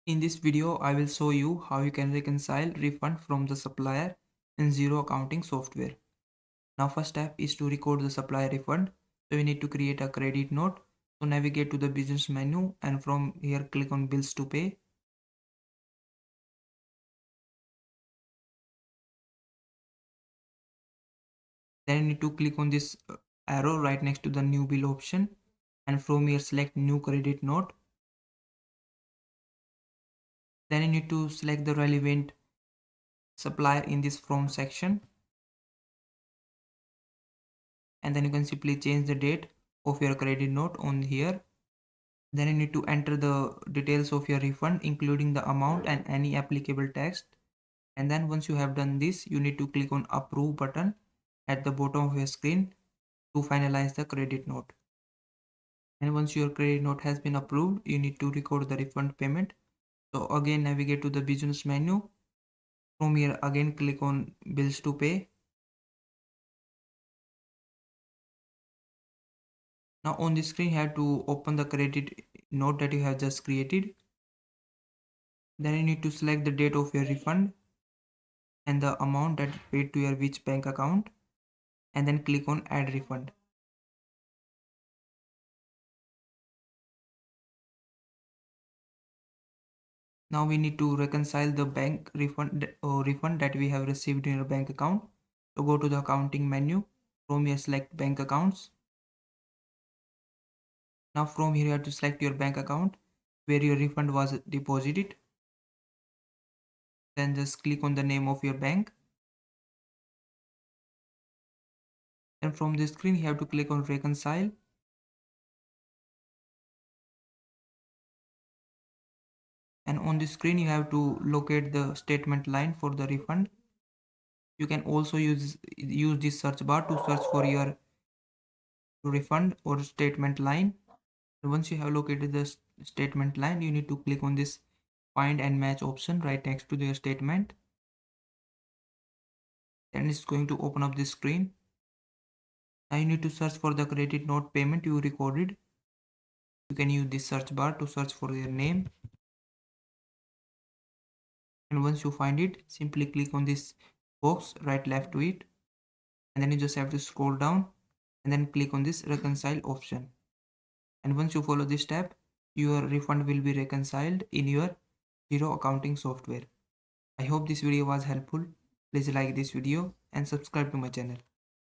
In this video, I will show you how you can reconcile refund from the supplier in Xero accounting software. Now first step is to record the supplier refund. So we need to create a credit note. So navigate to the business menu and from here click on bills to pay. Then you need to click on this arrow right next to the new bill option and from here select new credit note. Then you need to select the relevant supplier in this from section and then you can simply change the date of your credit note on here. Then you need to enter the details of your refund including the amount and any applicable tax. And then once you have done this, you need to click on approve button at the bottom of your screen to finalize the credit note. And once your credit note has been approved, you need to record the refund payment. So again navigate to the business menu. From here again click on bills to pay. Now on the screen you have to open the credit note that you have just created. Then you need to select the date of your refund and the amount that paid to your which bank account and then click on add refund. Now we need to reconcile the bank refund that we have received in your bank account. So go to the accounting menu. From here select bank accounts. Now from here you have to select your bank account where your refund was deposited. Then just click on the name of your bank. And from this screen you have to click on reconcile. And on this screen you have to locate the statement line for the refund. You can also use this search bar to search for your refund or statement line. Once you have located the statement line, you need to click on this find and match option right next to the statement. Then it's going to open up this screen. Now you need to search for the credit note payment you recorded. You can use this search bar to search for your name. And once you find it, simply click on this box right left to it. And then you just have to scroll down and then click on this reconcile option. And once you follow this step, your refund will be reconciled in your Xero accounting software. I hope this video was helpful. Please like this video and subscribe to my channel.